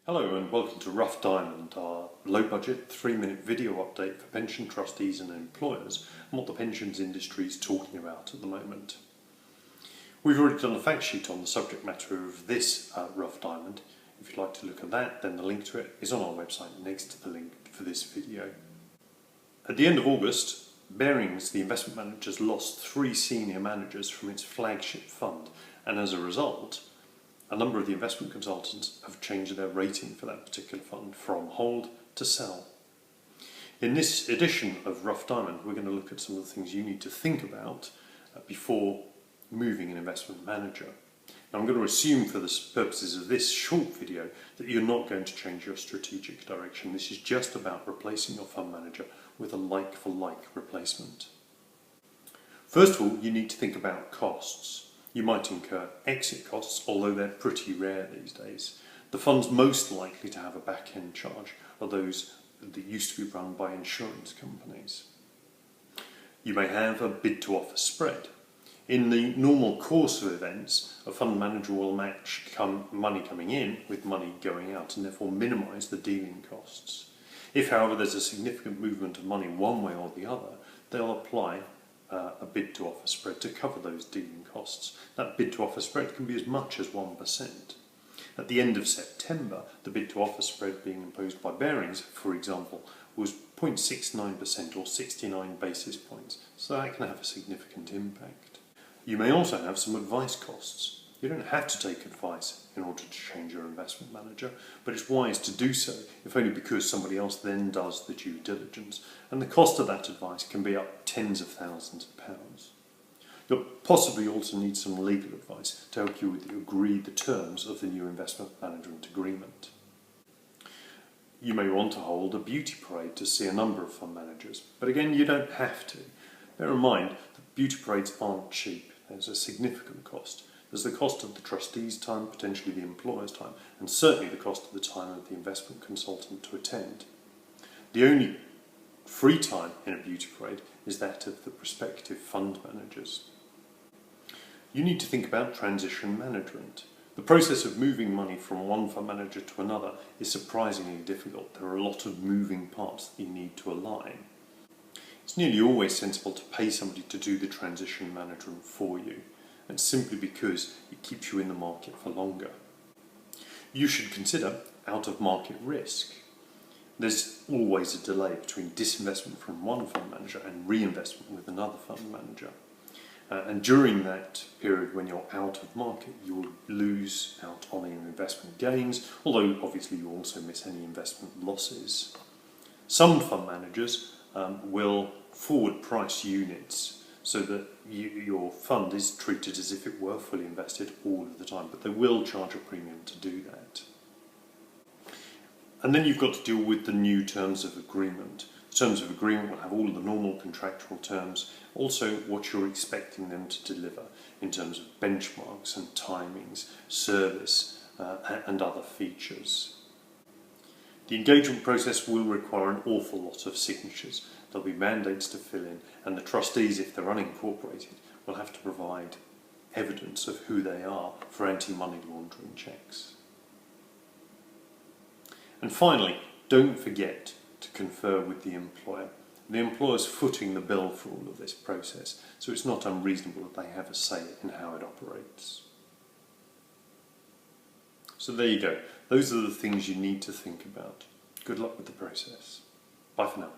Hello and welcome to Rough Diamond, our low-budget 3-minute video update for pension trustees and employers and what the pensions industry is talking about at the moment. We've already done a fact sheet on the subject matter of this Rough Diamond. If you'd like to look at that, then the link to it is on our website next to the link for this video. At the end of August, Barings, the investment managers, lost 3 senior managers from its flagship fund, and as a result, a number of the investment consultants have changed their rating for that particular fund from hold to sell. In this edition of Rough Diamond, we're going to look at some of the things you need to think about before moving an investment manager. Now, I'm going to assume for the purposes of this short video that you're not going to change your strategic direction. This is just about replacing your fund manager with a like-for-like replacement. First of all, you need to think about costs. You might incur exit costs, although they're pretty rare these days. The funds most likely to have a back-end charge are those that used to be run by insurance companies. You may have a bid-to-offer spread. In the normal course of events, a fund manager will match money coming in with money going out and therefore minimise the dealing costs. If, however, there's a significant movement of money one way or the other, they'll apply a bid-to-offer spread to cover those dealing costs. That bid-to-offer spread can be as much as 1%. At the end of September, the bid-to-offer spread being imposed by Barings, for example, was 0.69% or 69 basis points, so that can have a significant impact. You may also have some advice costs. You don't have to take advice in order to change your investment manager, but it's wise to do so, if only because somebody else then does the due diligence, and the cost of that advice can be up tens of thousands of pounds. You'll possibly also need some legal advice to help you agree the terms of the new investment management agreement. You may want to hold a beauty parade to see a number of fund managers, but again, you don't have to. Bear in mind that beauty parades aren't cheap. There's a significant cost. There's the cost of the trustee's time, potentially the employer's time, and certainly the cost of the time of the investment consultant to attend. The only free time in a beauty parade is that of the prospective fund managers. You need to think about transition management. The process of moving money from one fund manager to another is surprisingly difficult. There are a lot of moving parts that you need to align. It's nearly always sensible to pay somebody to do the transition management for you. And simply because it keeps you in the market for longer. You should consider out-of-market risk. There's always a delay between disinvestment from one fund manager and reinvestment with another fund manager. And during that period when you're out of market, you'll lose out on any investment gains, although obviously you also miss any investment losses. Some fund managers will forward price units so that your fund is treated as if it were fully invested all of the time, but they will charge a premium to do that. And then you've got to deal with the new terms of agreement. The terms of agreement will have all of the normal contractual terms, also what you're expecting them to deliver in terms of benchmarks and timings, service and other features. The engagement process will require an awful lot of signatures. There'll be mandates to fill in, and the trustees, if they're unincorporated, will have to provide evidence of who they are for anti-money laundering checks. And finally, don't forget to confer with the employer. The employer's footing the bill for all of this process, so it's not unreasonable that they have a say in how it operates. So there you go. Those are the things you need to think about. Good luck with the process. Bye for now.